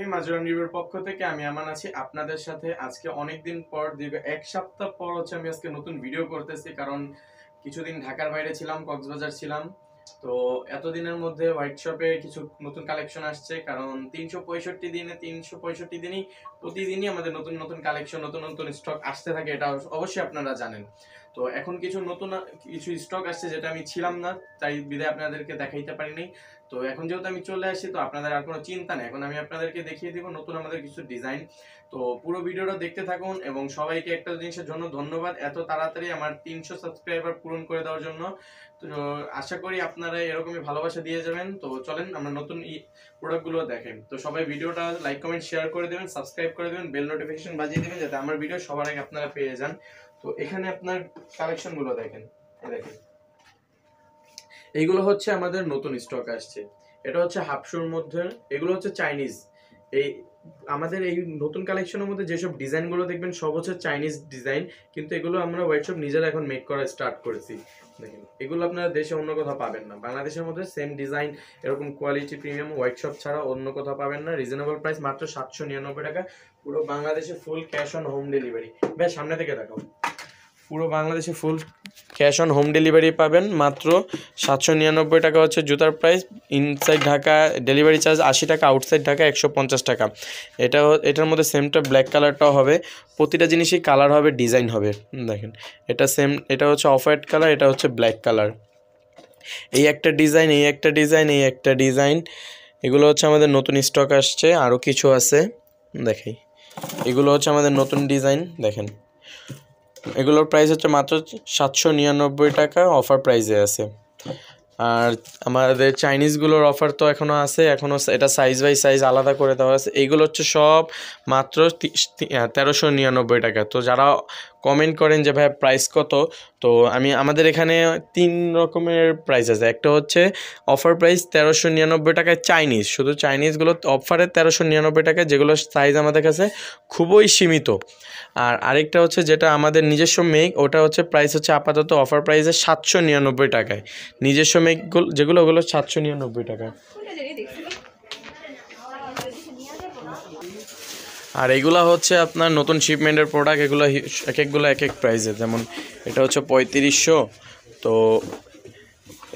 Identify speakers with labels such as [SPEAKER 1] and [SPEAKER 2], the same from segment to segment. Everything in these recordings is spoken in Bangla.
[SPEAKER 1] রহিম মাজরুম রিভিউর পক্ষ থেকে আমি আমান আছি আপনাদের সাথে। আজকে অনেকদিন পর দীর্ঘ এক সপ্তাহ পর আমি আজকে নতুন ভিডিও করতেছি, কারণ কিছুদিন ঢাকার বাইরে ছিলাম, কক্সবাজার ছিলাম। তো এতদিনের মধ্যে হোয়াইট শপে কিছু নতুন কালেকশন আসছে, কারণ 365 দিনই প্রতিদিনই আমাদের নতুন নতুন কালেকশন, নতুন নতুন স্টক আসতে থাকে, এটা অবশ্যই আপনারা জানেন। তো এখন কিছু স্টক আসছে যেটা আমি ছিলাম না, তাই বিদায় আপনাদেরকে দেখাইতে পারিনি। তো এখন যেহেতু আমি চলে আসি, তো আপনাদের আর কোনো চিন্তা নেই, এখন আমি আপনাদেরকে দেখিয়ে দিব নতুন আমাদের কিছু ডিজাইন। তো পুরো ভিডিওটা দেখতে থাকুন এবং সবাইকে একটা জিনিসের জন্য ধন্যবাদ, এত তাড়াতাড়ি আমার 300 সাবস্ক্রাইবার পূরণ করে দেওয়ার জন্য। তো আশা করি আপনারা এরকমই ভালোবাসা দিয়ে যাবেন। তো চলেন আমরা নতুন প্রোডাক্টগুলো দেখেন। তো সবাই ভিডিওটা লাইক কমেন্ট শেয়ার করে দেবেন, সাবস্ক্রাইব করে দেবেন, বেল নোটিফিকেশন বাজিয়ে দেবেন যাতে আমার ভিডিও সবার আগে আপনারা পেয়ে যান। তো এখানে আপনার কালেকশনগুলো দেখেন, দেখেন এইগুলো হচ্ছে আমাদের নতুন স্টক আসছে। এটা হচ্ছে হাফশুর মধ্যে, এগুলো হচ্ছে চাইনিজ। এই আমাদের এই নতুন কালেকশনের মধ্যে যেসব ডিজাইনগুলো দেখবেন সব হচ্ছে চাইনিজ ডিজাইন, কিন্তু এগুলো আমরা হোয়াইট শপ নিজেরা এখন মেক করা স্টার্ট করেছি। দেখেন এগুলো আপনারা দেশে অন্য কোথাও পাবেন না, বাংলাদেশের মধ্যে সেম ডিজাইন এরকম কোয়ালিটি প্রিমিয়াম হোয়াইট শপ ছাড়া অন্য কোথাও পাবেন না। রিজনেবল প্রাইস মাত্র 799 টাকা, পুরো বাংলাদেশে full cash on home delivery. ভাই সামনে থেকে দেখাও, পুরো বাংলাদেশে full cash on home delivery পাবেন। মাত্র 799 টাকা হচ্ছে জুতার price. Inside Dhaka delivery charge 80 টাকা, আউটসাইড ঢাকা 150 টাকা। এটার মধ্যে সেমটা ব্ল্যাক কালারটাও হবে, প্রতিটা জিনিসই কালার হবে, ডিজাইন হবে। দেখেন এটা সেম, এটা হচ্ছে অফ হোয়াইট কালার, এটা হচ্ছে ব্ল্যাক কালার। এই একটা ডিজাইন, এই একটা ডিজাইন, এই একটা ডিজাইন, এগুলো হচ্ছে আমাদের নতুন স্টক আসছে। আরও কিছু আছে দেখাই, এগুলো হচ্ছে আমাদের নতুন ডিজাইন। দেখেন এগুলোর প্রাইস হচ্ছে মাত্র 799 টাকা, অফার প্রাইসে আছে। আর আমাদের চাইনিজগুলোর অফার তো এখনও আছে, এখনও এটা সাইজ বাই সাইজ আলাদা করে দেওয়া আছে। এইগুলো হচ্ছে সব মাত্র 1399 টাকা। তো যারা কমেন্ট করেন যে ভাই প্রাইস কত, তো আমাদের এখানে 3 রকমের প্রাইস আছে। একটা হচ্ছে অফার প্রাইস 1399 টাকায় চাইনিজ, শুধু চাইনিজগুলো অফারে 1399 টাকায়, যেগুলো সাইজ আমাদের কাছে খুবই সীমিত। আর আরেকটা হচ্ছে যেটা আমাদের নিজস্ব মেক, ওটা হচ্ছে প্রাইস হচ্ছে আপাতত অফার প্রাইসে 799 টাকায়। নিজস্ব মেকগুলো যেগুলো, ওগুলো 799 টাকায়। আর এগুলো হচ্ছে আপনার নতুন শিপমেন্টের প্রোডাক্ট, এগুলো একগুলো এক এক প্রাইসে। যেমন এটা হচ্ছে 3500, তো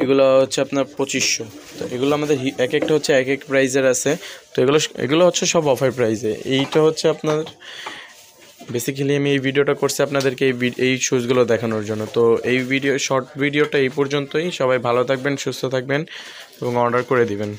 [SPEAKER 1] এগুলো হচ্ছে আপনার 2500। তো এগুলো আমাদের এক একটা হচ্ছে এক এক প্রাইজের আছে। তো এগুলো হচ্ছে সব অফার প্রাইসে। এইটা হচ্ছে আপনার বেসিক্যালি আমি এই ভিডিওটা করছি আপনাদেরকে এই শুজগুলো দেখানোর জন্য। তো এই শর্ট ভিডিওটা এই পর্যন্তই। সবাই ভালো থাকবেন, সুস্থ থাকবেন এবং অর্ডার করে দিবেন।